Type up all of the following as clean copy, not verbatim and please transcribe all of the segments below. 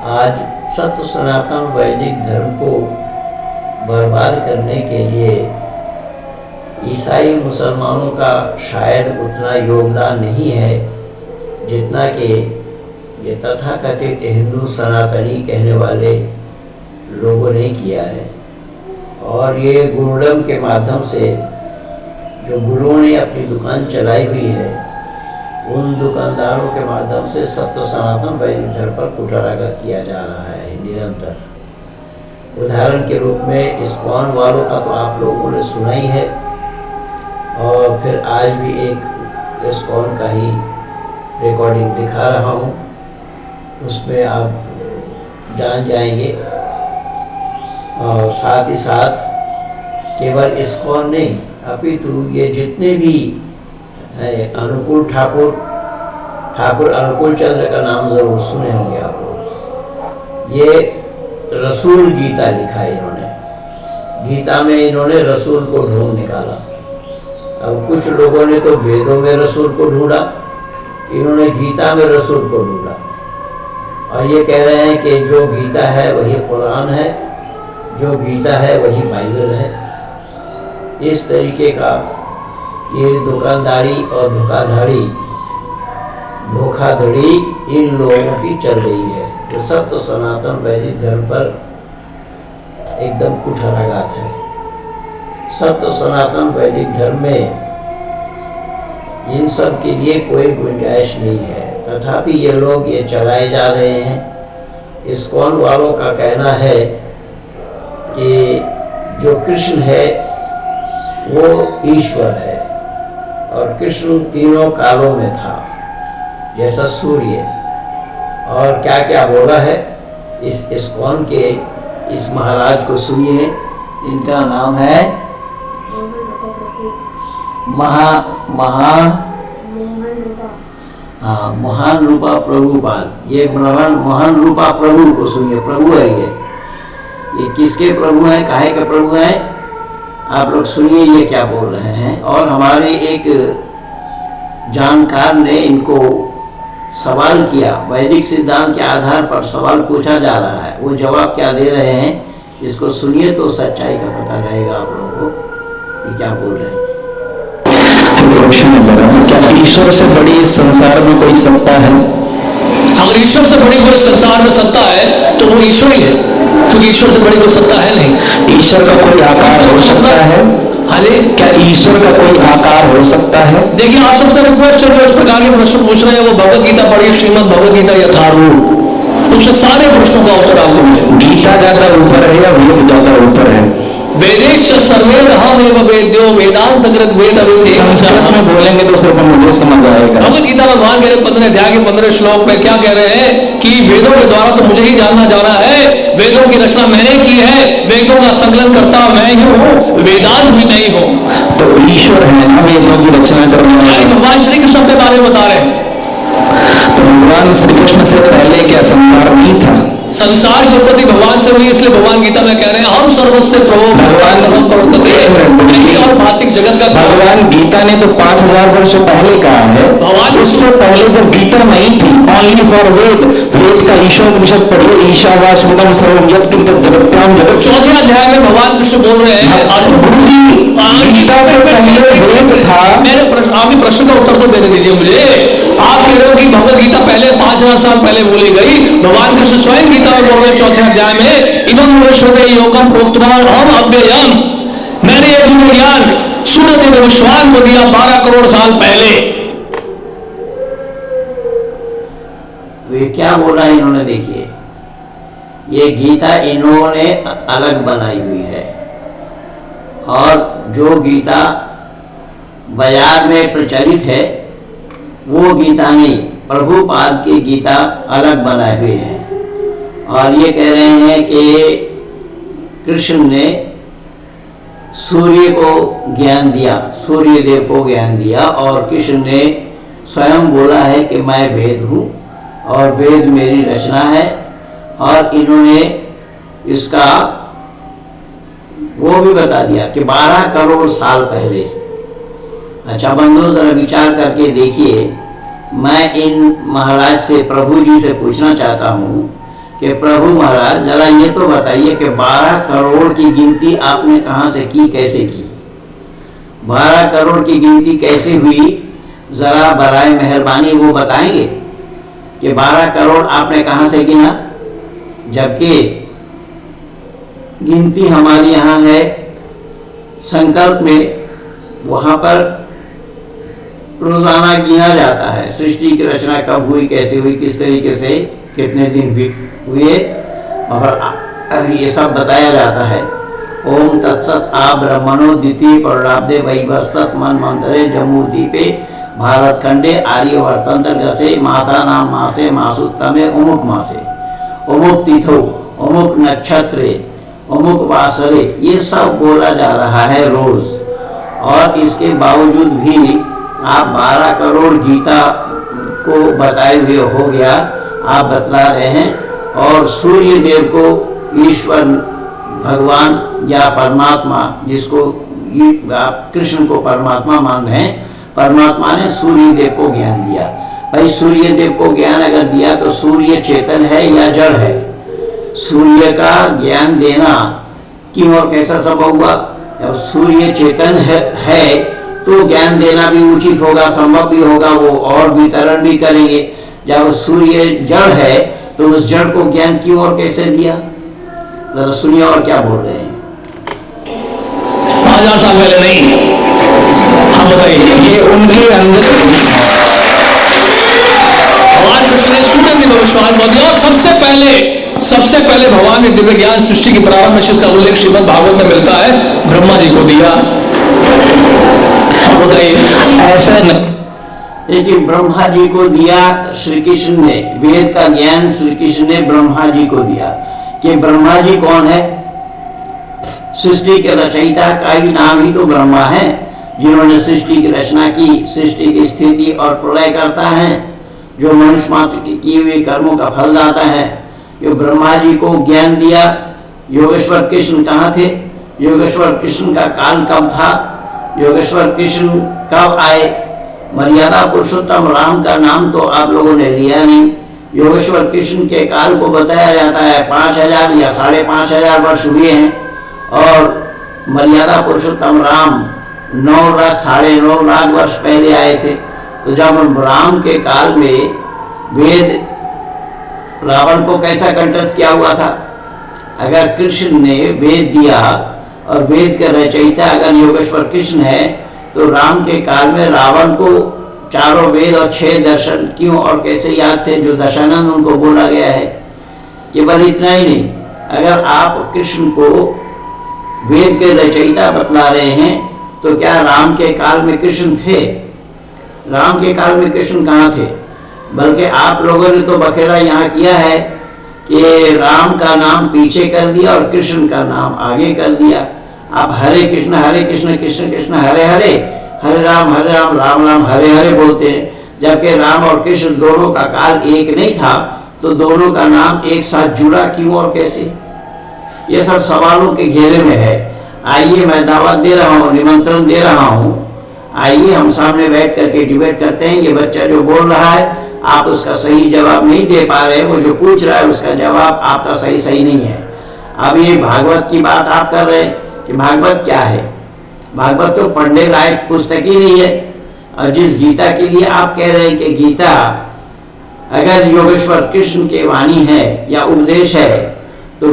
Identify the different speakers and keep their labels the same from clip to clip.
Speaker 1: आज सत्य सनातन वैदिक धर्म को बर्बाद करने के लिए ईसाई मुसलमानों का शायद उतना योगदान नहीं है जितना कि ये तथाकथित हिंदू सनातनी कहने वाले लोगों ने किया है। और ये गुरुडम के माध्यम से जो गुरुओं ने अपनी दुकान चलाई हुई है, उन दुकानदारों के माध्यम से सत्य सनातन वैदिक धर्म पर कुठाराघात किया जा रहा है निरंतर। उदाहरण के रूप में इस्कॉन वालों का तो आप लोगों ने सुना ही है, और फिर आज भी एक इस्कॉन का ही रिकॉर्डिंग दिखा रहा हूँ, उसमें आप जान जाएंगे। और साथ ही साथ केवल इस्कॉन नहीं, अपितु ये जितने भी अनुकूल ठाकुर अनुकूल चंद्र का नाम जरूर सुने होंगे आप लोग। ये रसूल गीता लिखा है इन्होंने, गीता में इन्होंने रसूल को ढूंढ निकाला। अब कुछ लोगों ने तो वेदों में रसूल को ढूंढा, इन्होंने गीता में रसूल को ढूंढा, और ये कह रहे हैं कि जो गीता है वही कुरान है, जो गीता है वही बाइबल है। इस तरीके का ये दुकानदारी और धोखाधड़ी इन लोगों की चल रही है, जो सत्य सनातन वैदिक धर्म पर एकदम कुठाराघात है। सत्य सनातन वैदिक धर्म में इन सब के लिए कोई गुंजाइश नहीं है, तथापि ये लोग ये चलाए जा रहे हैं। इस्कॉन वालों का कहना है कि जो कृष्ण है वो ईश्वर है, और कृष्ण तीनों कालों में था, जैसा सूर्य। और क्या क्या बोला है इस इस्कॉन के इस महाराज को सुनिए। इनका नाम है महान रूपा प्रभुपाद। ये महान रूपा प्रभु को सुनिए, प्रभु है ये किसके प्रभु हैं, काहे के प्रभु हैं, आप लोग सुनिए ये क्या बोल रहे हैं। और हमारे एक जानकार ने इनको सवाल किया, वैदिक सिद्धांत के आधार पर सवाल पूछा जा रहा है, वो जवाब क्या दे रहे हैं इसको सुनिए तो सच्चाई का पता रहेगा आप लोगों को ये क्या बोल रहे हैं।
Speaker 2: क्या ईश्वर से बड़ी इस संसार में कोई सत्ता है?
Speaker 3: अगर ईश्वर से बड़ी कोई संसार में सत्ता है तो वो ईश्वर ही है, क्योंकि ईश्वर से बड़ी कोई सत्ता है नहीं।
Speaker 2: ईश्वर का कोई आकार हो सकता है?
Speaker 3: हाले
Speaker 2: क्या ईश्वर का कोई आकार हो सकता है?
Speaker 3: देखिए, आप सबसे रिक्वेस्ट है जो इस प्रकार के प्रश्न पूछ रहे हैं वो भगवत गीता पढ़िए, श्रीमद् भगवत गीता यथारूप, उससे सारे प्रश्नों का उत्तर आपको मिलेगा।
Speaker 2: गीता ज्यादा ऊपर है या वेद ज्यादा ऊपर है?
Speaker 3: वेदेश सर्वे हम एवं वेद्यो वेदांत अग्रत वेद
Speaker 2: संस्कृत में बोलेंगे तो सिर्फ मुझे समझ आएगा।
Speaker 3: भगवत गीता में भगवान कह रहे 15 अध्याय के 15 श्लोक में क्या कह रहे हैं कि वेदों के द्वारा तो मुझे ही जानना जाना है, वेदों की रचना मैंने की है, वेदों का संकलन करता मैं ही हूँ, वेदांत भी नहीं हूँ।
Speaker 2: तो ईश्वर है ना वेदों की रचना करने वाले?
Speaker 3: भगवान श्री कृष्ण अपने बारे में बता रहे हैं।
Speaker 2: तो भगवान श्री कृष्ण से पहले क्या संसार नहीं था?
Speaker 3: संसार की उत्पत्ति भगवान से हुई, इसलिए भगवान गीता में कह रहे हैं हम सर्वस्व प्रभु
Speaker 2: भगवान
Speaker 3: और भौतिक जगत का
Speaker 2: भगवान गीता ने तो 5000 वर्ष पहले कहा है।
Speaker 3: भगवान
Speaker 2: उससे पहले जब गीता नहीं थी, ओनली फॉर वेद, वेद का ईशोपनिषद पढ़िए, ईशावास्यमिदं सर्वं यत्किंचित् जगत्यां जगत्।
Speaker 3: 4 अध्याय में भगवान कृष्ण बोल रहे हैं
Speaker 2: गुरु जी गीता से पहले वेद था।
Speaker 3: मेरे प्रश्न, आपके प्रश्न का उत्तर तो दे दीजिए मुझे। आप कह रहे हो कि भगवत गीता पहले 5000 साल पहले बोली गई, भगवान कृष्ण स्वयं गीता में बोल रहे 4 अध्याय में इदं विश्वते योगम प्रोक्तवान अहम अव्ययम, मैंने ये दिव्य ज्ञान सूर्य देव विश्वान को दिया 12 करोड़ साल पहले।
Speaker 1: वे क्या बोला इन्होंने, देखिए ये गीता इन्होंने अलग बनाई हुई है, और जो गीता बाजार में प्रचलित है वो गीता नहीं, प्रभुपाद की गीता अलग बनाए हुए हैं। और ये कह रहे हैं कि कृष्ण ने सूर्य को ज्ञान दिया, सूर्य देव को ज्ञान दिया, और कृष्ण ने स्वयं बोला है कि मैं वेद हूँ और वेद मेरी रचना है। और इन्होंने इसका वो भी बता दिया कि 12 करोड़ साल पहले। अच्छा बंधु, जरा विचार करके देखिए, मैं इन महाराज से, प्रभु जी से पूछना चाहता हूँ कि प्रभु महाराज जरा ये तो बताइए कि 12 करोड़ की गिनती आपने कहाँ से की, कैसे की? 12 करोड़ की गिनती कैसे हुई, जरा बराए मेहरबानी वो बताएंगे कि 12 करोड़ आपने कहाँ से गिना? जबकि गिनती हमारे यहाँ है संकल्प में, वहाँ पर रोजाना गिना जाता है सृष्टि की रचना कब हुई, कैसे हुई, किस तरीके से, कितने दिन हुए, और ये सब बताया जाता है। ओम तत्सत आ ब्रह्मणो द्वितीय प्राब्दे वैवस्वत मन मंत्रे जम्मू द्वीपे भारत खंडे आर्यवर्तंतर्गसे माथा नाम मासे मासुत्तमे उमुक मासे उमुक तिथो उमुक नक्षत्रे उमुक वासरे, ये सब बोला जा रहा है रोज। और इसके बावजूद भी आप 12 करोड़ गीता को बताए हुए हो गया, आप बतला रहे हैं। और सूर्य देव को ईश्वर भगवान या परमात्मा, जिसको आप कृष्ण को परमात्मा मान रहे हैं, परमात्मा ने सूर्य देव को ज्ञान दिया। भाई सूर्य देव को ज्ञान अगर दिया तो सूर्य चेतन है या जड़ है? सूर्य का ज्ञान देना क्यों और कैसा संभव हुआ? जब सूर्य चेतन है तो ज्ञान देना भी उचित होगा, संभव भी होगा, वो और वितरण भी करेंगे। जब सूर्य जड़ है तो उस जड़ को ज्ञान क्यों और कैसे दिया? जरा सुनिए और क्या बोल रहे हैं।
Speaker 3: 5000 साल पहले नहीं, हम बताइए।
Speaker 2: ये उनके अंदर
Speaker 3: भगवान कृष्ण ने सूर्य की भविष्यवाणी कर दिया। और सबसे पहले भगवान ने दिव्य ज्ञान सृष्टि की प्रारंभ में, जिसका उल्लेख श्रीमद् भागवत में मिलता है, ब्रह्मा जी को दिया। हम बताइए
Speaker 2: ऐसा
Speaker 1: देखिए, ब्रह्मा जी को दिया श्री कृष्ण ने, वेद का ज्ञान श्री कृष्ण ने ब्रह्मा जी को दिया। कि ब्रह्मा जी कौन है? सृष्टि के रचयिता का ही नाम ही तो ब्रह्मा है, जिन्होंने सृष्टि की रचना की, सृष्टि की स्थिति और प्रलय करता है, जो मनुष्य मात्र की किए हुए कर्मों का फल दाता है। जो ब्रह्मा जी को ज्ञान दिया। योगेश्वर कृष्ण कहाँ थे? योगेश्वर कृष्ण का काल कब था? योगेश्वर कृष्ण कब आए? मर्यादा पुरुषोत्तम राम का नाम तो आप लोगों ने लिया नहीं। योगेश्वर कृष्ण के काल को बताया जाता है 5000 या 5500 वर्ष हुए हैं, और मर्यादा पुरुषोत्तम राम 9 लाख 9.5 लाख वर्ष पहले आए थे। तो जब राम के काल में वेद रावण को कैसा कंटस्ट किया हुआ था? अगर कृष्ण ने वेद दिया और वेद के रचयिता अगर योगेश्वर कृष्ण है, तो राम के काल में रावण को 4 वेद और 6 दर्शन क्यों और कैसे याद थे, जो दशानंद उनको बोला गया है। केवल इतना ही नहीं, अगर आप कृष्ण को वेद के रचयिता बतला रहे हैं, तो क्या राम के काल में कृष्ण थे? राम के काल में कृष्ण कहाँ थे? बल्कि आप लोगों ने तो बखेड़ा यहाँ किया है कि राम का नाम पीछे कर दिया और कृष्ण का नाम आगे कर दिया। आप हरे कृष्ण कृष्ण कृष्ण हरे हरे, हरे राम राम राम हरे हरे बोलते हैं, जबकि राम और कृष्ण दोनों का काल एक नहीं था, तो दोनों का नाम एक साथ जुड़ा क्यों और कैसे? ये सब सवालों के घेरे में है। आइए, मैं दावत दे रहा हूँ, निमंत्रण दे रहा हूँ, आइए हम सामने बैठ करके डिबेट करते हैं। ये बच्चा जो बोल रहा है, आप उसका सही जवाब नहीं दे पा रहे हैं, वो जो पूछ रहा है उसका जवाब आपका सही नहीं है। अब ये भागवत की बात आप कर रहे हैं कि भागवत क्या है? भागवत तो पढ़ने लायक पुस्तक ही नहीं है। और जिस गीता के लिए आप कह रहे हैं कि गीता अगर योगेश्वर कृष्ण की वाणी है या उपदेश है, तो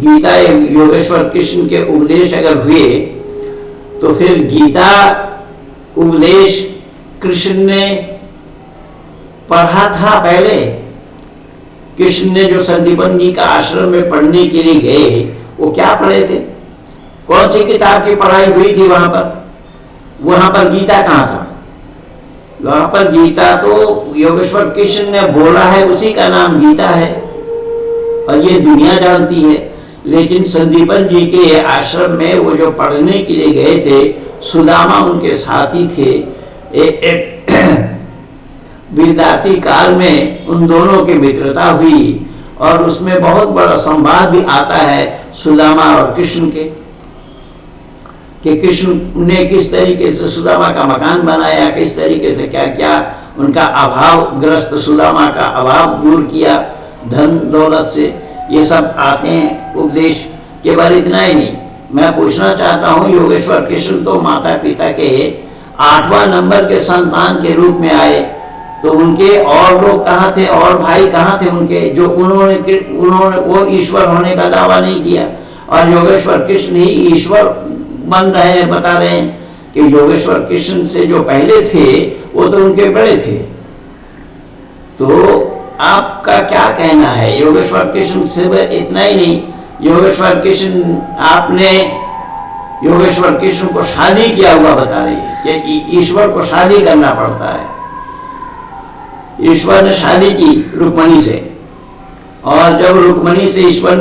Speaker 1: गीता योगेश्वर कृष्ण के उपदेश अगर हुए, तो फिर गीता उपदेश कृष्ण ने पढ़ा था पहले। कृष्ण ने जो संदीपन जी का आश्रम में पढ़ने के लिए गए, वो क्या पढ़े थे? कौन सी किताब की पढ़ाई हुई थी वहां पर गीता कहाँ था? वहां पर गीता तो योगेश्वर कृष्ण ने बोला है, उसी का नाम गीता है और ये दुनिया जानती है। लेकिन संदीपन जी के आश्रम में वो जो पढ़ने के लिए गए थे, सुदामा उनके साथी थे। एक विद्यार्थी काल में उन दोनों की मित्रता हुई और उसमें बहुत बड़ा संवाद भी आता है सुदामा और कृष्ण के, कि कृष्ण ने किस तरीके से सुदामा का मकान बनाया, किस तरीके से क्या क्या उनका अभाव ग्रस्त सुदामा का अभाव दूर किया। धन दौलत से, ये सब आते हैं उपदेश। केवल इतना ही नहीं, मैं पूछना चाहता हूँ, योगेश्वर कृष्ण तो माता पिता के 8वां नंबर के संतान के रूप में आए, तो उनके और लोग कहाँ थे, और भाई कहाँ थे उनके, जो उन्होंने वो ईश्वर होने का दावा नहीं किया। और योगेश्वर कृष्ण ही ईश्वर बन रहे हैं, बता रहे हैं कि योगेश्वर कृष्ण से जो पहले थे वो तो उनके बड़े थे। तो आपका क्या कहना है? योगेश्वर कृष्ण से इतना ही नहीं, योगेश्वर कृष्ण, आपने योगेश्वर कृष्ण को शादी किया हुआ बता रही है कि ईश्वर को शादी करना पड़ता है। ईश्वर ने शादी की रुक्मणी से, और जब रुक्मणी से ईश्वर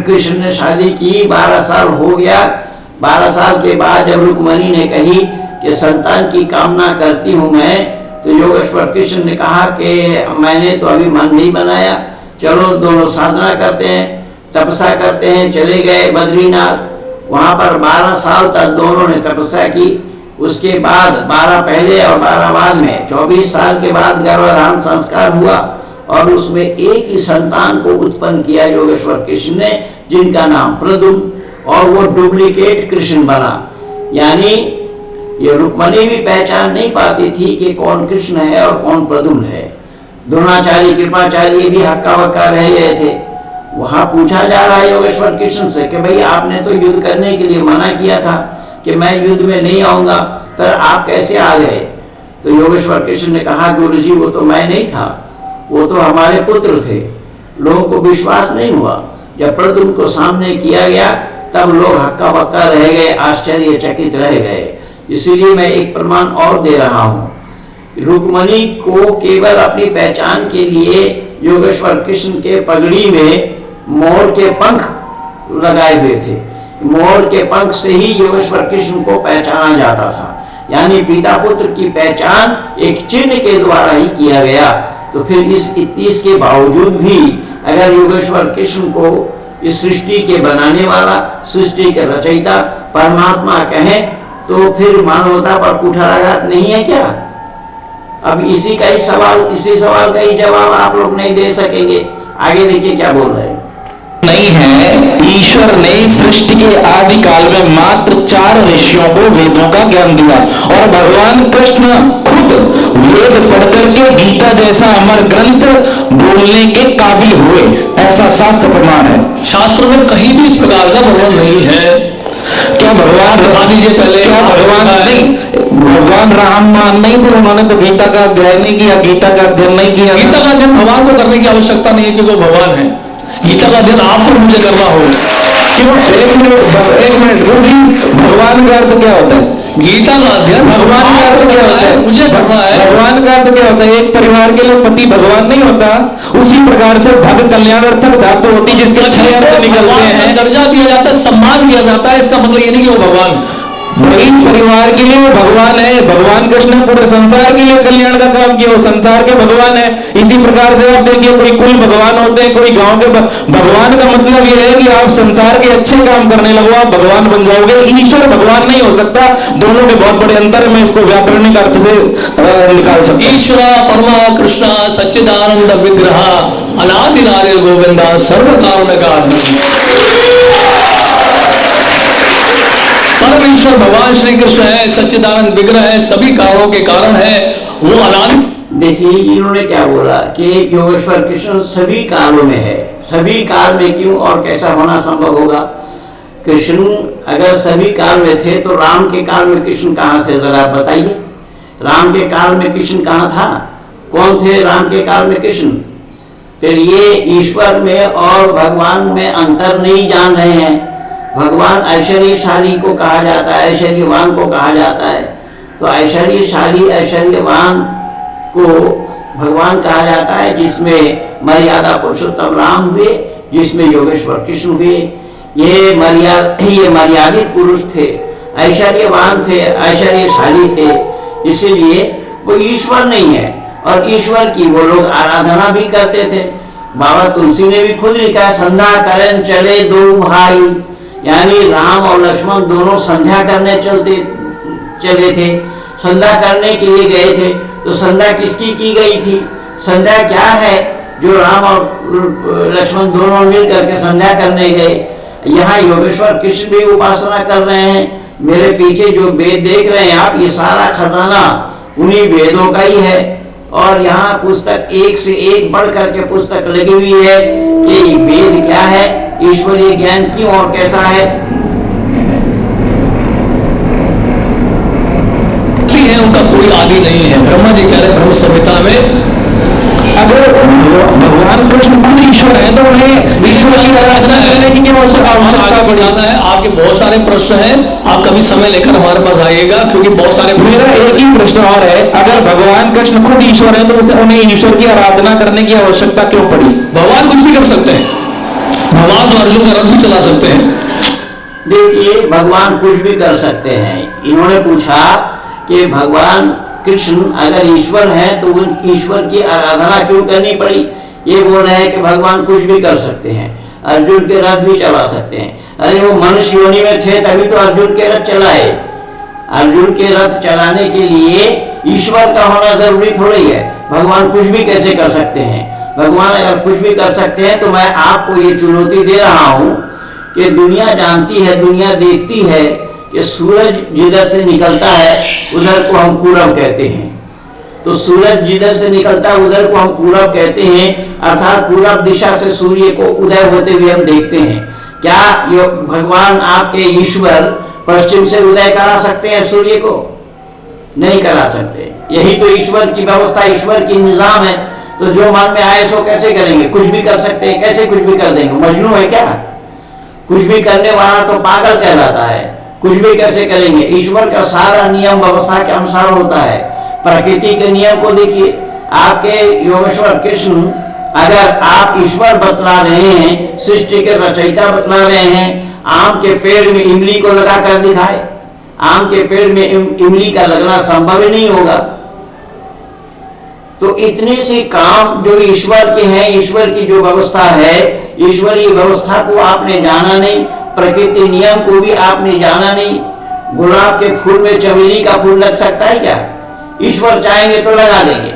Speaker 1: कृष्ण ने शादी की, 12 साल हो गया। 12 साल के बाद जब रुक्मणी ने कही कि संतान की कामना करती हूँ मैं, तो योगेश्वर कृष्ण ने कहा कि मैंने तो अभी मन नहीं बनाया, चलो दोनों साधना करते हैं, तपस्या करते हैं। चले गए बद्रीनाथ, वहाँ पर 12 साल तक दोनों ने तपस्या की। उसके बाद 12 पहले और 12 बाद में 24 साल के बाद गर्भधारण संस्कार हुआ, और उसमें एक ही संतान को उत्पन्न किया योगेश्वर कृष्ण ने, जिनका नाम प्रद्युम्न, और वो डुप्लीकेट कृष्ण बना। यानी ये रुक्मणी भी पहचान नहीं पाती थी कि कौन कृष्ण है और कौन प्रद्युम्न है। द्रोणाचार्य कृपाचार्य भी हक्का बक्का रह गए थे। वहां पूछा जा रहा है योगेश्वर कृष्ण से कि भाई आपने तो युद्ध करने के लिए मना किया था कि मैं युद्ध में नहीं आऊंगा, पर आप कैसे आ गए? तो योगेश्वर कृष्ण ने कहा, गुरु जी वो तो मैं नहीं था, वो तो हमारे पुत्र थे। लोगों को विश्वास नहीं हुआ। जब प्रद्युम्न को सामने किया गया तब लोग हक्का बक्का रह गए, आश्चर्यचकित रह गए। इसीलिए मैं एक प्रमाण और दे रहा हूँ। रुक्मणी को केवल अपनी पहचान के लिए योगेश्वर कृष्ण के पगड़ी में मोर के पंख लगाए हुए थे। मोर के पंख से ही योगेश्वर कृष्ण को पहचाना जाता था। यानी पिता पुत्र की पहचान एक चिन्ह के द्वारा ही किया गया। तो फिर इस के बावजूद भी अगर योगेश्वर कृष्ण को इस सृष्टि के बनाने वाला, सृष्टि के रचयिता परमात्मा कहें, तो फिर मानवता पर कुठाराघात नहीं है क्या? अब इसी सवाल का ही जवाब आप लोग नहीं दे सकेंगे। आगे देखिए क्या बोल रहे हैं।
Speaker 2: नहीं है, ईश्वर ने सृष्टि के आदि काल में मात्र 4 ऋषियों को वेदों का ज्ञान दिया, और भगवान कृष्ण खुद वेद पढ़कर के गीता जैसा अमर ग्रंथ बोलने के काबिल हुए, ऐसा शास्त्र प्रमाण है।
Speaker 3: शास्त्र में कहीं भी इस प्रकार का वर्णन नहीं है।
Speaker 2: क्या भगवान
Speaker 3: बता दीजिए पहले,
Speaker 2: क्या भगवान नहीं, भगवान राम मान नहीं थे, उन्होंने तो गीता का अध्ययन नहीं किया, गीता का अध्ययन नहीं किया।
Speaker 3: गीता का अध्ययन भगवान को करने की आवश्यकता नहीं है, क्योंकि वो भगवान है। गीता का अध्ययन आपको मुझे करना हो।
Speaker 2: क्यों? एक मिनट भगवान का अर्थ क्या होता है?
Speaker 3: गीता का अध्ययन
Speaker 2: भगवान का अर्थ क्या होता है?
Speaker 3: मुझे करना है।
Speaker 2: भगवान का अर्थ क्या होता है? एक परिवार के लिए पति भगवान नहीं होता, उसी प्रकार से भग कल्याणार्थक धातु होती जिसके 6 अर्थ निकलते हैं।
Speaker 3: दर्जा दिया जाता है, सम्मान दिया जाता है, इसका मतलब ये नहीं कि वो भगवान।
Speaker 2: वही परिवार के लिए वो भगवान है। भगवान कृष्ण ने पूरे संसार के लिए कल्याण का काम किया, वो संसार के भगवान है। इसी प्रकार से आप देखिए, कोई कुल भगवान होते हैं, कोई गांव के भगवान का मतलब ये है कि आप संसार के अच्छे काम करने लगो, आप भगवान बन जाओगे। ईश्वर भगवान नहीं हो सकता। दोनों के बहुत बड़े अंतर है, मैं इसको व्याकरणिक अर्थ से निकाल सकता हूं।
Speaker 3: ईश्वर परमा कृष्ण सच्चिदानंद विग्रह अनादिनादिर गोविंदा सर्व कारण परमेश्वर भगवान श्री कृष्ण है, सच्चिदानंद विग्रह है, सभी कारणों के कारण है, वो अनादि।
Speaker 1: देखिए इन्होंने क्या बोला कि योगेश्वर कृष्ण सभी कालों में है। सभी काल में क्यों और कैसा होना संभव होगा? कृष्ण अगर सभी काल में थे तो राम के काल में कृष्ण कहाँ थे, जरा बताइए। राम के काल में कृष्ण कहाँ था? कौन थे राम के काल में कृष्ण? फिर ये ईश्वर में और भगवान में अंतर नहीं जान रहे हैं। भगवान ऐश्वर्यशाली को कहा जाता है, ऐश्वर्यवान को कहा जाता है। तो ऐश्वर्यशाली ऐश्वर्यवान को भगवान कहा जाता है, जिसमें मर्यादा पुरुषोत्तम राम हुए, जिसमें योगेश्वर कृष्ण हुए। ये मर्यादित पुरुष थे, ऐश्वर्यवान थे, ऐश्वर्यशाली थे, इसीलिए वो ईश्वर नहीं है। और ईश्वर की वो लोग आराधना भी करते थे। बाबा तुलसी ने भी खुद लिखा, संध्या करें चले दो भाई, यानी राम और लक्ष्मण दोनों संध्या करने चले थे, संध्या करने के लिए गए थे। तो संध्या किसकी की गई थी? संध्या क्या है? जो राम और लक्ष्मण दोनों मिल करके संध्या करने गए। यहाँ योगेश्वर कृष्ण भी उपासना कर रहे हैं। मेरे पीछे जो वेद देख रहे हैं आप, ये सारा खजाना उन्हीं वेदों का ही है। और यहाँ पुस्तक एक से एक बढ़ करके पुस्तक लगी हुई है कि वेद क्या है, ईश्वरीय ज्ञान क्यों और कैसा है।
Speaker 3: उनका कोई आदि नहीं है। ब्रह्मा जी कह रहे ब्रह्म संहिता में,
Speaker 2: अगर भगवान कृष्ण खुद ईश्वर है तो उन्हें ईश्वर की आराधना करने की क्या
Speaker 3: आगे बढ़ जाना है। आपके बहुत सारे प्रश्न हैं, आप कभी समय लेकर हमारे पास आइएगा, क्योंकि बहुत सारे।
Speaker 2: मेरा एक ही प्रश्न और है, अगर भगवान कृष्ण खुद ईश्वर है तो उन्हें ईश्वर की आराधना करने की आवश्यकता क्यों पड़ी?
Speaker 3: भगवान कुछ भी कर सकते हैं, भगवान तो अर्जुन का रथ भी चला सकते हैं।
Speaker 1: देखिए, भगवान कुछ भी कर सकते हैं। इन्होंने पूछा कि भगवान कृष्ण अगर ईश्वर हैं तो उन ईश्वर की आराधना क्यों करनी पड़ी। ये बोल रहे हैं कि भगवान कुछ भी कर सकते हैं, अर्जुन के रथ भी चला सकते हैं। अरे वो मनुष्य योनि में थे तभी तो अर्जुन के रथ चलाए। अर्जुन के रथ चलाने के लिए ईश्वर का होना जरूरी थोड़ी है। भगवान कुछ भी कैसे कर सकते हैं? भगवान अगर कुछ भी कर सकते हैं तो मैं आपको ये चुनौती दे रहा हूं कि दुनिया जानती है, दुनिया देखती है कि सूरज जिधर से निकलता है उधर को हम पूरब कहते हैं। तो सूरज जिधर से निकलता है उधर को हम पूरब कहते हैं, अर्थात पूरब दिशा से सूर्य को उदय होते हुए हम देखते हैं। क्या ये भगवान आपके ईश्वर पश्चिम से उदय करा सकते हैं सूर्य को? नहीं करा सकते। यही तो ईश्वर की व्यवस्था, ईश्वर की निजाम है। तो जो मन में आए सो कैसे करेंगे? कुछ भी कर सकते हैं, कैसे कुछ भी कर देंगे? मजनू है क्या? कुछ भी करने वाला तो पागल कहलाता है। कुछ भी कैसे करेंगे? ईश्वर का सारा नियम व्यवस्था के अनुसार होता है। प्रकृति के नियम को देखिए, आपके योगेश्वर कृष्ण अगर आप ईश्वर बतला रहे हैं, सृष्टि के रचयिता बतला रहे हैं, आम के पेड़ में इमली को लगा कर दिखाए। आम के पेड़ में इमली का लगना संभव ही नहीं होगा। तो इतने से काम जो ईश्वर के हैं, ईश्वर की जो व्यवस्था है, ईश्वरीय व्यवस्था को आपने जाना नहीं, प्रकृति नियम को भी आपने जाना नहीं। गुलाब के फूल में चमेली का फूल लग सकता है क्या? ईश्वर चाहेंगे तो लगा देंगे।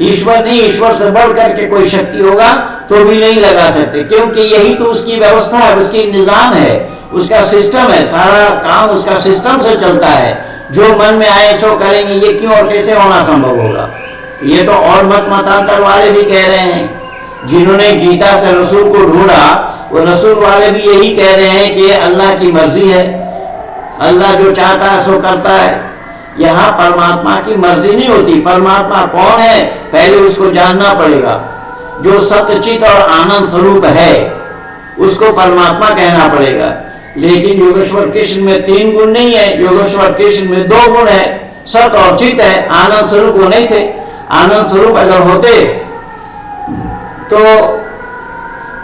Speaker 1: ईश्वर नहीं, ईश्वर से बढ़ करके कोई शक्ति होगा तो भी नहीं लगा सकते, क्योंकि यही तो उसकी व्यवस्था है, उसकी निजाम है, उसका सिस्टम है। सारा काम उसका सिस्टम से चलता है। जो मन में आए सो करेंगे। ये क्यों और कैसे होना संभव होगा? ये तो और मतांतर वाले भी कह रहे हैं। जिन्होंने गीता से रसूल को ढूंढा, वो रसूल वाले भी यही कह रहे हैं कि अल्लाह की मर्जी है, अल्लाह जो चाहता है सो करता है। यहाँ परमात्मा की मर्जी नहीं होती। परमात्मा कौन है पहले उसको जानना पड़ेगा। जो सत्यचित और आनंद स्वरूप है उसको परमात्मा कहना पड़ेगा। लेकिन योगेश्वर कृष्ण में 3 गुण नहीं है, योगेश्वर कृष्ण में 2 गुण है, सत और चित है। आनंद स्वरूप वो नहीं थे। आनंद स्वरूप अगर होते तो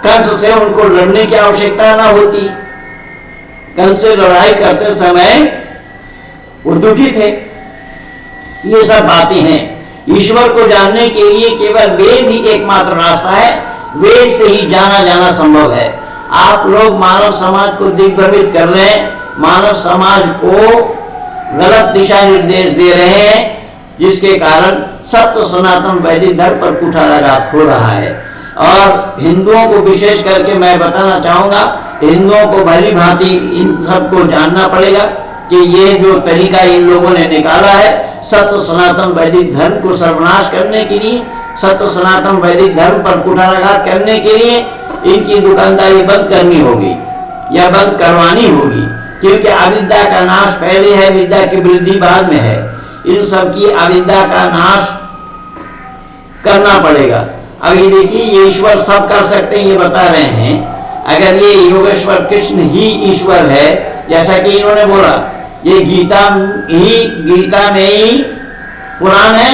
Speaker 1: कंस से उनको लड़ने की आवश्यकता ना होती। कंस से लड़ाई करते समय वो दुखी थे। ये सब बातें हैं। ईश्वर को जानने के लिए केवल वेद ही एकमात्र रास्ता है। वेद से ही जाना संभव है। आप लोग मानव समाज को दिग्भ्रमित कर रहे हैं, मानव समाज को गलत दिशा निर्देश दे रहे हैं, जिसके कारण सत्य सनातन वैदिक धर्म पर कुठाराघात हो रहा है। और हिंदुओं को विशेष करके मैं बताना चाहूंगा, हिंदुओं को भली भांति इन सबको जानना पड़ेगा कि ये जो तरीका इन लोगों ने निकाला है सत्य सनातन वैदिक धर्म को सर्वनाश करने के लिए, सत्य सनातन वैदिक धर्म पर कुठाराघात करने के लिए इनकी दुकानदारी बंद करनी होगी या बंद करवानी होगी। क्योंकि अविद्या का नाश पहले है, विद्या की वृद्धि बाद में है। इन सब की अविद्या का नाश करना पड़ेगा। अभी देखिए, ये ईश्वर सब कर सकते हैं ये बता रहे हैं। अगर ये योगेश्वर कृष्ण ही ईश्वर है, जैसा कि इन्होंने बोला, ये गीता में ही कुरान है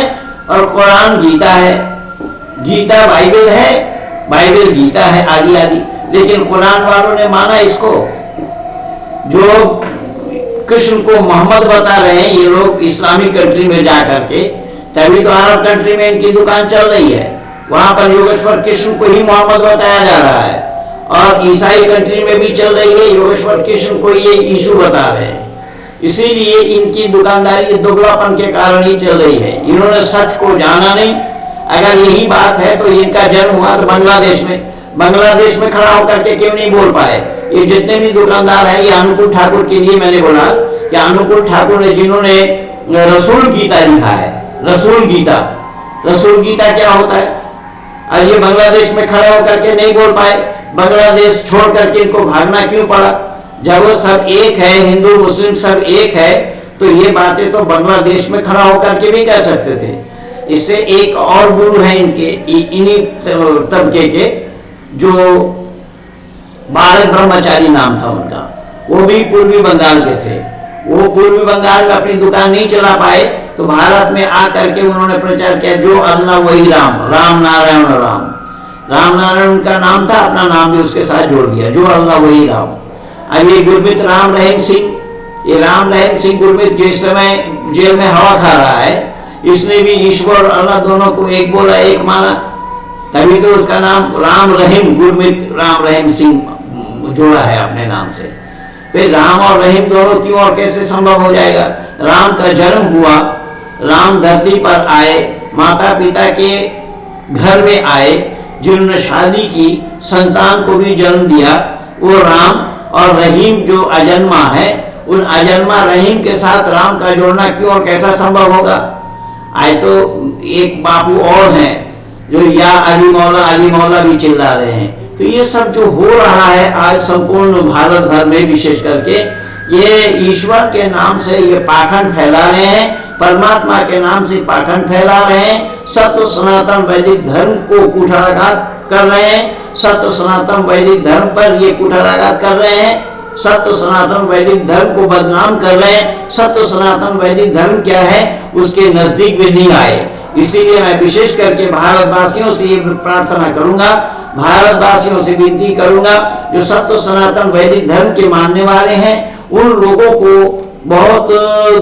Speaker 1: और कुरान गीता है। गीता बाइबल है, बाइबल गीता है, आदि आदि। लेकिन कुरान वालों ने माना इसको। जो कृष्ण को मोहम्मद बता रहे हैं ये लोग इस्लामिक कंट्री में जा करके, तभी तो अरब कंट्री में इनकी दुकान चल रही है। वहां पर योगेश्वर कृष्ण को ही मोहम्मद बताया जा रहा है। और ईसाई कंट्री में भी चल रही है, योगेश्वर कृष्ण को ये यीशु बता रहे हैं। इसीलिए इनकी दुकानदारी दुगलापन के कारण ही चल रही है। इन्होंने सच को जाना नहीं। अगर यही बात है तो इनका जन्म हुआ तो बांग्लादेश में खड़ा होकर के क्यों नहीं बोल पाए? ये जितने भी दुकानदार हैं, ये अनुकूल ठाकुर के लिए मैंने बोला कि अनुकूल ठाकुर ने जिन्होंने रसूल गीता लिखा है, रसूल गीता क्या होता है? और ये बांग्लादेश में खड़े होकर के नहीं बोल पाए, बांग्लादेश छोड़ करके इनको भागना क्यों पड़ा? जब वो सब एक है, हिंदू मुस्लिम सब एक है, तो ये बातें तो बांग्लादेश में खड़ा होकर के भी कह सकते थे। इससे एक और गुरु है इनके, इन्हीं तबके के, जो भारत ब्रह्मचारी नाम था उनका, वो भी पूर्वी बंगाल के थे। वो पूर्वी बंगाल में अपनी दुकान नहीं चला पाए, तो भारत में आकर के उन्होंने प्रचार किया, जो अल्लाह वही राम, राम नारायण उनका नाम था, अपना नाम भी उसके साथ जोड़ दिया, जो अल्लाह वही राम। अब ये गुरमीत राम रहीम सिंह गुरमीत जो इस समय जेल में हवा खा रहा है, इसने भी ईश्वर अल्लाह दोनों को एक बोला, एक माना, तभी तो उसका नाम राम रहीम, गुरमीत राम रहीम सिंह जोड़ा है अपने नाम से। फिर राम और रहीम दोनों क्यों और कैसे संभव हो जाएगा? राम का जन्म हुआ, राम धरती पर आए, माता पिता के घर में आए, जिन्होंने शादी की, संतान को भी जन्म दिया, वो राम। और रहीम जो अजन्मा है, उन अजन्मा रहीम के साथ राम का जोड़ना क्यों और कैसा संभव होगा? आए तो एक बापू और हैं जो या अली मौला भी चिल्ला रहे हैं। तो ये सब जो हो रहा है आज संपूर्ण भारत भर में, विशेष करके ये ईश्वर के नाम से ये पाखंड फैला रहे हैं, परमात्मा के नाम से पाखंड फैला रहे हैं, सत्य सनातन वैदिक धर्म को कुठाराघात कर रहे हैं, सत्य सनातन वैदिक धर्म पर ये कुठाराघात कर रहे हैं, सत्य सनातन वैदिक धर्म को बदनाम कर रहे हैं। सत्य सनातन वैदिक धर्म क्या है उसके नजदीक भी नहीं आए। इसीलिए मैं विशेष करके भारतवासियों से ये प्रार्थना करूंगा, भारतवासियों से विनती करूंगा, जो सत्य सनातन वैदिक धर्म के मानने वाले हैं, उन लोगों को बहुत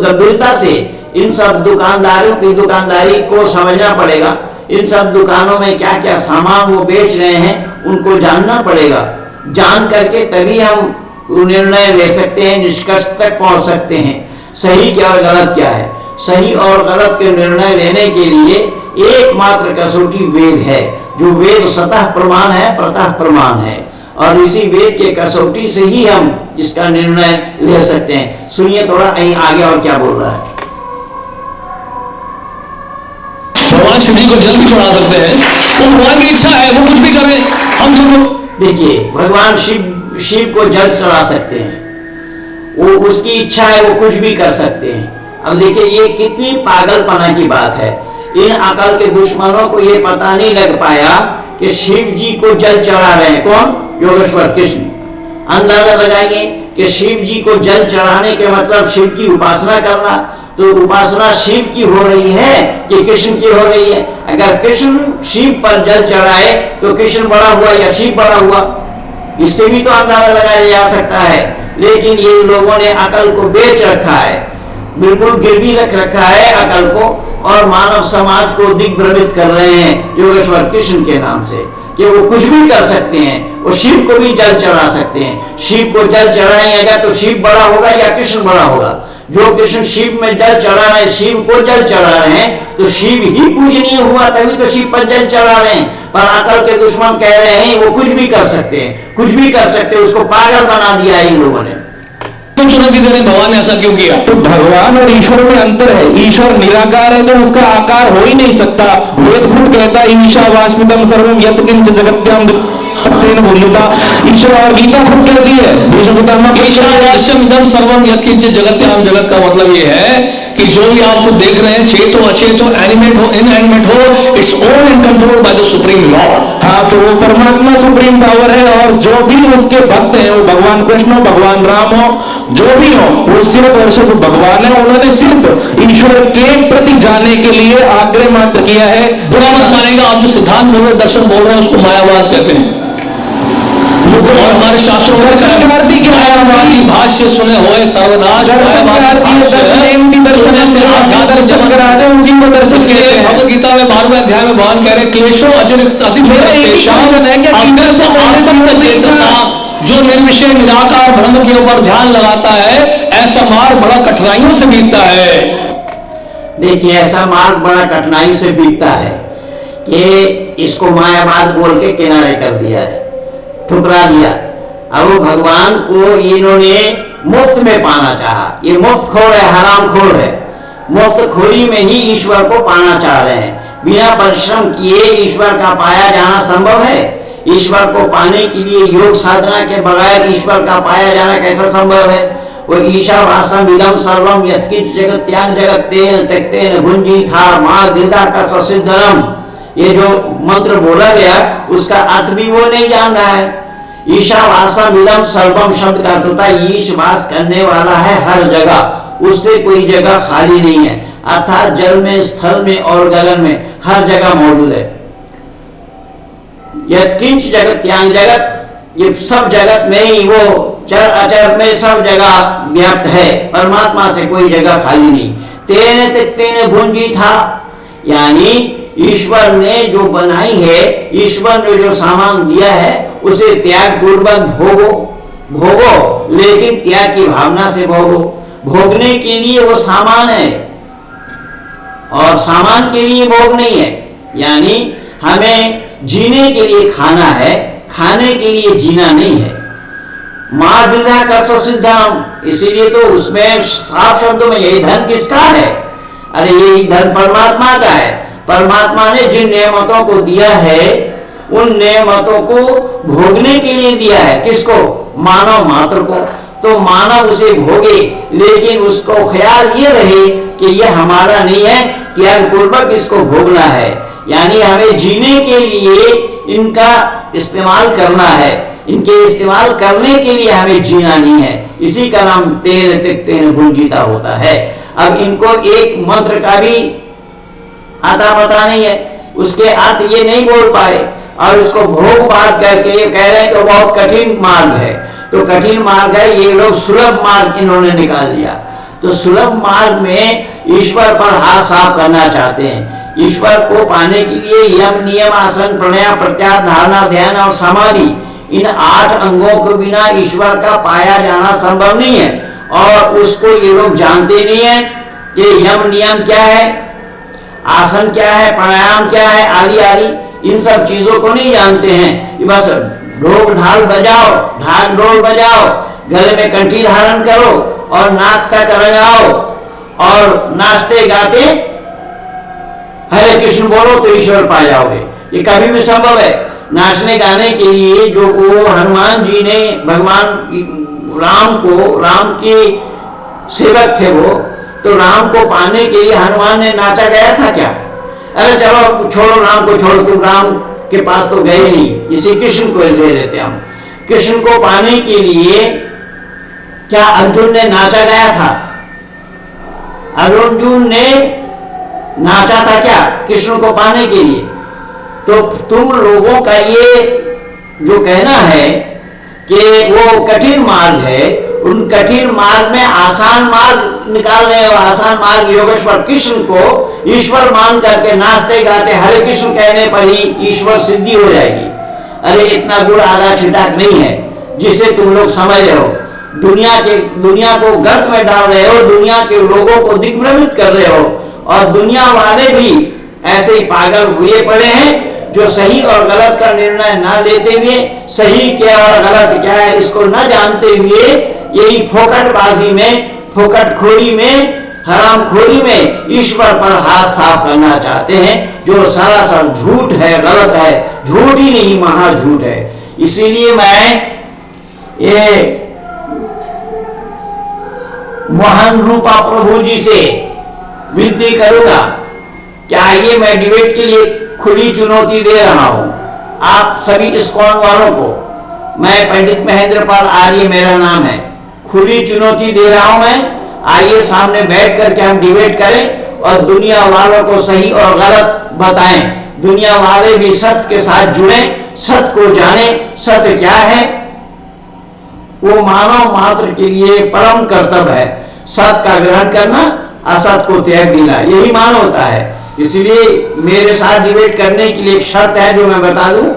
Speaker 1: गंभीरता से इन सब दुकानदारों की दुकानदारी को समझना पड़ेगा। इन सब दुकानों में क्या क्या सामान वो बेच रहे हैं उनको जानना पड़ेगा। जान करके तभी हम निर्णय ले सकते हैं, निष्कर्ष तक पहुंच सकते हैं, सही क्या और गलत क्या है। सही और गलत के निर्णय लेने के लिए एकमात्र कसौटी वेद है, जो वेद सतह प्रमाण है, प्रतः प्रमाण है, और इसी वेद के कसौटी से ही हम इसका निर्णय ले सकते हैं। सुनिए थोड़ा आगे और क्या बोल रहा है।
Speaker 3: भगवान शिव जी को जल भी चढ़ा सकते हैं, वो भगवान की इच्छा है, वो कुछ भी करें। हम तो
Speaker 1: देखिए, भगवान शिव को जल चढ़ा सकते हैं, वो उसकी इच्छा है, वो कुछ भी कर सकते हैं। अब देखिए ये कितनी पागलपना की बात है। इन अकल के दुश्मनों को ये पता नहीं लग पाया कि शिव जी को जल चढ़ा रहे हैं कौन? योगेश्वर कृष्ण। अंदाजा लगाइए कि शिव जी को जल चढ़ाने के मतलब शिव की उपासना करना, तो उपासना शिव की हो रही है कि कृष्ण की हो रही है? अगर कृष्ण शिव पर जल चढ़ाए तो कृष्ण बड़ा हुआ या शिव बड़ा हुआ? इससे भी तो अंदाजा लगाया जा सकता है। लेकिन ये लोगों ने अकल को बेच रखा है, बिल्कुल गिरवी रख रखा है अकल को, और मानव समाज को दिग्भ्रमित कर रहे हैं योगेश्वर कृष्ण के नाम से कि वो कुछ भी कर सकते हैं, वो शिव को भी जल चढ़ा सकते हैं। शिव को जल चढ़ाएंगे तो शिव बड़ा होगा या कृष्ण बड़ा होगा? जो कृष्ण शिव में जल चढ़ा रहे हैं, शिव को जल चढ़ा रहे हैं, तो शिव ही पूजनीय हुआ, तभी तो शिव पर जल चढ़ा रहे हैं। पर अकल के दुश्मन कह रहे हैं वो कुछ भी कर सकते हैं, कुछ भी कर सकते हैं, उसको पागल बना दिया है इन लोगों ने।
Speaker 3: चुनौती दे रहे भगवान ने ऐसा क्यों किया?
Speaker 2: तो भगवान और ईश्वर में अंतर है। ईश्वर निराकार है तो उसका आकार हो ही नहीं सकता। वेद खुद कहता है ईशावास्मिदं सर्वं यत् किंच जगत्याम भूलिता। ईश्वर और गीता खुद कहती है
Speaker 3: ईशावास्मिदं सर्वं यत् किंच जगत्याम। जगत का मतलब ये है कि जो भी आपको देख रहे हैं, चेत हो, अचेत हो, एनिमेट हो, इनएनिमेट हो, its own and controlled by the supreme Lord.
Speaker 2: हाँ, तो वो परमात्मा सुप्रीम पावर है, और जो भी उसके भक्त हैं, वो भगवान कृष्ण हो, भगवान राम हो, जो भी हो, वो सिर्फ और सिर्फ भगवान है। उन्होंने सिर्फ ईश्वर के प्रति जाने के लिए आग्रह मात्र किया है।
Speaker 3: बुरा मत मानेगा, आप जो सिद्धांत बोल रहे दर्शन बोल रहे हैं उसको मायावाद कहते हैं। और हमारे शास्त्रों में मायावादी भाष्य सुने हुए सर्वनाश, भगवद गीता में 12वें अध्याय में भगवान कह रहे क्लेशो चेतसा, जो निर्विषय निराकार ब्रह्म के ऊपर ध्यान लगाता है, ऐसा मार्ग बड़ा कठिनाइयों से बीतता है।
Speaker 1: देखिए ऐसा मार्ग बड़ा कठिनाई से बीतता है कि इसको मायावाद बोल के किनारे कर दिया है, ठुकरा दिया। अब वो भगवान को इन्होंने मुफ्त में पाना चाहा। ये मुफ्त खोर है, हराम खोर है। मुफ्त खोरी में ही ईश्वर को पाना चाह रहे हैं। बिना परिश्रम किए ईश्वर का पाया जाना संभव है? ईश्वर को पाने के लिए योग साधना के बगैर ईश्वर का पाया जाना कैसा संभव है? वो ईशावासम इदम सर्वम यत्किंच जगत त्याग जगत तेन त्यक्तेन भुंजी था मां गिरदा का ससिद्धरम, ये जो मंत्र बोला गया उसका अर्थ भी वो नहीं जान रहा है। ईशावासम इदम सर्वम शब्द का अर्थ होता है ईश वास करने वाला है हर जगह, उससे कोई जगह खाली नहीं है, अर्थात जल में, स्थल में और गगन में हर जगह मौजूद है। यत्किंच जगत त्याग जगत, ये सब जगत में ही वो चर अचर में सब जगह व्याप्त है, परमात्मा से कोई जगह खाली नहीं। तेन त्यक्तेन भुंजी था, यानी ईश्वर ने जो बनाई है, ईश्वर ने जो सामान दिया है उसे त्याग पूर्वक भोगो, लेकिन त्याग की भावना से भोगो। भोगने के लिए वो सामान है और सामान के लिए भोग नहीं है। यानी हमें जीने के लिए खाना है, खाने के लिए जीना नहीं है। मां दुर्गा का सिद्धम, इसीलिए तो उसमें साफ शब्दों में यही धन किसका है? अरे यही धन परमात्मा का है। परमात्मा ने जिन नेमतों को दिया है उन नेमतों को भोगने के लिए दिया है। किसको? मानव मात्र को। तो मानव उसे भोगे, लेकिन उसको ख्याल ये रहे कि यह हमारा नहीं है, त्याग पूर्वक इसको भोगना है। यानी हमें जीने के लिए इनका इस्तेमाल करना है, इनके इस्तेमाल करने के लिए हमें जीना नहीं है। इसी का नाम तेन त्यक्तेन भुंजीता होता है। अब इनको एक मंत्र का भी आता पता नहीं है, उसके अर्थ ये नहीं बोल पाए और उसको भोग बात करके ये कह रहे हैं तो बहुत कठिन मार्ग है। तो कठिन मार्ग है, ये लोग सुलभ मार्ग इन्होंने निकाल दिया। तो सुलभ मार्ग में ईश्वर पर हाथ साफ करना चाहते हैं। ईश्वर को पाने के लिए यम नियम आसन प्राणायाम प्रत्याहार धारणा ध्यान और समाधि, इन 8 अंगों के बिना ईश्वर का पाया जाना संभव नहीं है। और उसको ये लोग जानते नहीं है कि यम नियम क्या है, आसन क्या है, प्राणायाम क्या है, आदि आदि इन सब चीजों को नहीं जानते हैं। बस ढोल ढाल बजाओ, ढाक ढोल बजाओ, गले में कंठी धारण करो और नाक तक लगाओ और नाचते गाते हरे कृष्ण बोलो तो ईश्वर पा जाओगे। ये कभी भी संभव है? नाचने गाने के लिए जो वो हनुमान जी ने भगवान राम को, राम के सेवक थे वो, तो राम को पाने के लिए हनुमान ने नाचा गया था क्या? अरे चलो छोड़ो, राम को छोड़ो, तुम राम के पास तो गए नहीं, इसी कृष्ण को ले लेते हम। कृष्ण को पाने के लिए क्या अर्जुन ने नाचा गया था? अर्जुन ने नाचा था क्या कृष्ण को पाने के लिए? तो तुम लोगों का ये जो कहना है कि वो कठिन मार्ग है, उन कठिन मार्ग में आसान मार्ग निकाल रहे हो। आसान मार्ग योगेश्वर कृष्ण को ईश्वर मान करके नाचते गाते हरे कृष्ण कहने पर ही ईश्वर सिद्धि हो जाएगी। अरे इतना गुड़ आधा छिटाक नहीं है जिसे तुम लोग समझ रहे हो। दुनिया को गर्त में डाल रहे हो, दुनिया के लोगों को दिग्भ्रमित कर रहे हो, और दुनिया वाले भी ऐसे ही पागल हुए पड़े हैं जो सही और गलत का निर्णय ना लेते हुए, सही क्या और गलत क्या है इसको न जानते हुए, यही फोकटबाजी में, फोकटखोरी में, हरामखोरी में ईश्वर पर हाथ साफ करना चाहते हैं, जो सरासर झूठ है, गलत है, झूठ ही नहीं महा झूठ है। इसीलिए मैं ये महान रूपा प्रभु जी से विनती करूंगा कि आइए, मैं डिबेट के लिए खुली चुनौती दे रहा हूं आप सभी इस्कॉन वालों को। मैं पंडित महेंद्र पाल आर्य मेरा नाम है, खुली चुनौती दे रहा हूं मैं। आइए सामने बैठ करके हम डिबेट करें और दुनिया वालों को सही और गलत बताएं। दुनिया वाले भी सत्य के साथ जुड़े, सत्य को जाने, सत्य क्या है वो मानव मात्र के लिए परम कर्तव्य है। सत्य का ग्रहण करना, असत को त्याग देना, यही मानवता है। इसलिए मेरे साथ डिबेट करने के लिए एक शर्त है जो मैं बता दूं।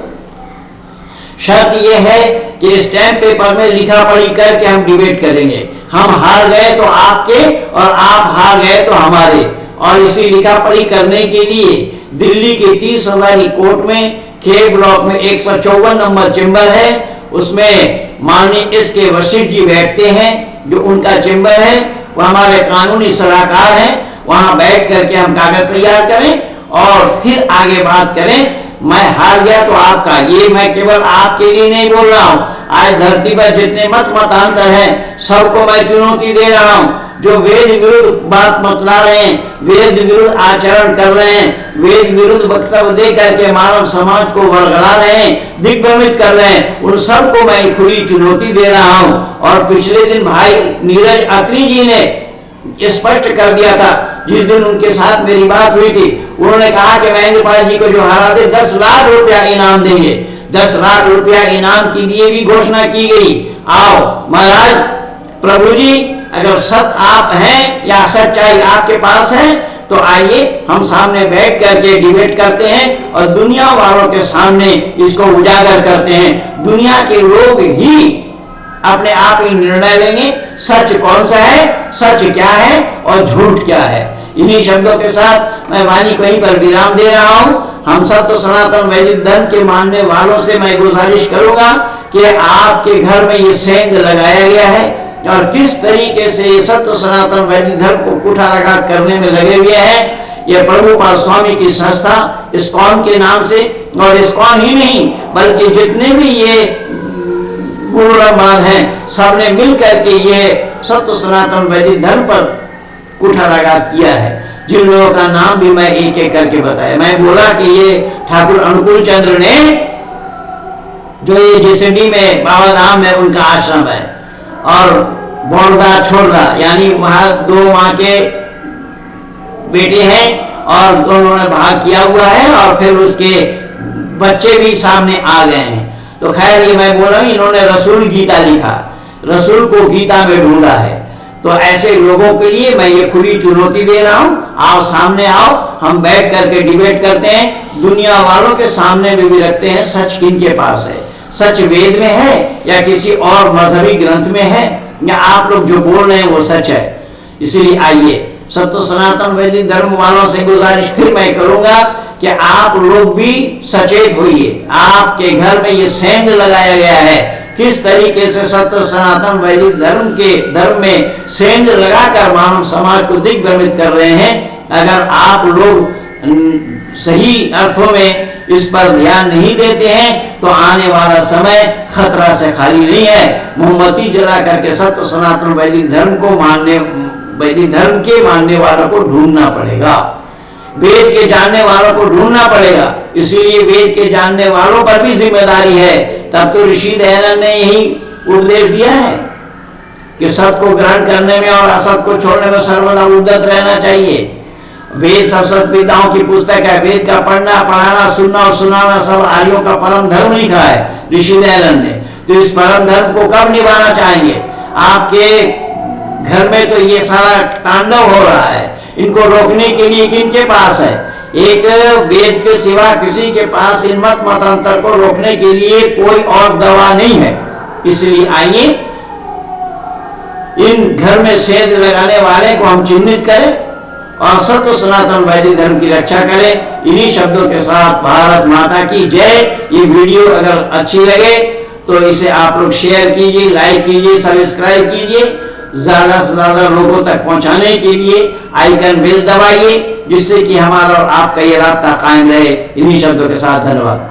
Speaker 1: शर्त यह है कि स्टैम्प पेपर में लिखा पढ़ी करके हम डिबेट करेंगे। हम हार गए तो आपके और आप हार गए तो हमारे। और इसी लिखा पढ़ी करने के लिए दिल्ली के 30,000 कोर्ट में के ब्लॉक में 154 नंबर चेंबर है, उसमें माननीय एस के वशिष्ठ जी बैठते हैं, जो उनका चेंबर है। वह हमारे कानूनी सलाहकार हैं। वहां बैठ करके हम कागज तैयार करें और फिर आगे बात करें। मैं हार गया तो आपका, ये मैं केवल आपके लिए नहीं बोल रहा हूं, आज धरती पर जितने मतांतर हैं सबको मैं चुनौती दे रहा हूं। जो वेद विरुद्ध बात बतला रहे हैं, वेद विरुद्ध आचरण कर रहे हैं, वेद विरुद्ध वक्तव्य दे करके मानव समाज को वर्गला रहे हैं, दिग्भ्रमित कर रहे हैं, उन सबको मैं खुली चुनौती दे रहा हूं। और पिछले दिन भाई नीरज अत्री जी ने स्पष्ट कर दिया था, जिस दिन उनके साथ मेरी बात हुई थी, उन्होंने कहा कि महेंद्र पाल जी को जो हराते 10 लाख रुपया इनाम देंगे। 10 लाख रुपया इनाम के लिए भी घोषणा की गई। आओ महाराज, प्रभु जी अगर सत आप हैं या सच्चाई आपके पास है तो आइए हम सामने बैठ करके डिबेट करते हैं और दुनिया वालों के सामने इसको उजागर करते हैं। दुनिया के लोग ही अपने आप ही निर्णय लेंगे सच कौन सा है, सच क्या है और झूठ क्या है। इन्हीं शब्दों के साथ मैं वाणी कहीं पर विराम दे रहा हूं। हम सब तो सनातन वैदिक धर्म के मानने वालों से मैं गुजारिश करूंगा कि आपके घर में ये सेंध लगाया गया है और किस तरीके से ये सत्य सनातन वैदिक धर्म को कुठाराघात करने में लगे हुए हैं। ये प्रभुपाद स्वामी की संस्था इस्कॉन के नाम से, और इस्कॉन ही नहीं बल्कि जितने भी ये गुरुराम हैं, सबने मिलकर के ये सत्य सनातन वैदिक धर्म पर कुठाराघात किया है। जिन लोगों का नाम भी मैं एक एक करके बताया, मैं बोला कि ये ठाकुर अनुकूल चंद्र ने, जो ये जेसीडी में बाबा धाम में उनका आश्रम है, और बोरदा छोड़दा यानी वहां 2 माँ के बेटे हैं और दोनों ने भाग किया हुआ है और फिर उसके बच्चे भी सामने आ गए हैं। तो खैर ये मैं बोल रहा हूं, इन्होंने रसूल गीता लिखा, रसूल को गीता में ढूंढा है। तो ऐसे लोगों के लिए मैं ये खुली चुनौती दे रहा हूं, आओ सामने आओ, हम बैठ करके डिबेट करते हैं। दुनिया वालों के सामने भी रखते हैं सच किनके पास है, सच वेद में है या किसी और मजहबी ग्रंथ में है, या आप लोग जो बोल रहे हैं वो सच है। इसीलिए आइए सत्य सनातन वैदिक धर्म वालों से गुजारिश फिर मैं करूंगा कि आप लोग भी सचेत होइए। आपके घर में ये सेंध लगाया गया है, किस तरीके से सत्य सनातन वैदिक धर्म में सेंध लगाकर मानव समाज को दिग्भ्रमित कर रहे हैं। अगर आप लोग सही अर्थों में इस पर ध्यान नहीं देते हैं तो आने वाला समय खतरा से खाली नहीं है। मोमबत्ती जला करके सत्य सनातन वैदिक धर्म के मानने वालों को ढूंढना पड़ेगा, वेद के जानने वालों को ढूंढना पड़ेगा। इसीलिए वेद के जानने वालों पर भी जिम्मेदारी है। तब तो ऋषि दयानंद ने यही उपदेश दिया है कि सत्य को ग्रहण करने में और असत को छोड़ने में सर्वदा उद्यत रहना चाहिए। वेद सब सत्पिताओं की पुस्तक है, वेद का पढ़ना, पढ़ाना, सुनना और सुनाना सब आर्यों का परम धर्म लिखा है ऋषि दयानंद ने। तो इस परम धर्म को कब निभाना चाहेंगे? आपके घर में तो ये सारा तांडव हो रहा है, इनको रोकने के लिए किनके पास है? एक वेद के सिवा किसी के पास इन मतांतर को रोकने के लिए कोई और दवा नहीं है। इसलिए आइए इन घर में सेंध लगाने वाले को हम चिन्हित करें और सत्य सनातन वैदिक धर्म की रक्षा करें। इन्हीं शब्दों के साथ भारत माता की जय। ये वीडियो अगर अच्छी लगे तो इसे आप लोग शेयर कीजिए, लाइक कीजिए, सब्सक्राइब कीजिए। ज्यादा से ज्यादा लोगों तक पहुंचाने के लिए आइकन बेल दबाइए, जिससे कि हमारा और आपका ये रास्ता कायम रहे। इन्हीं शब्दों के साथ धन्यवाद।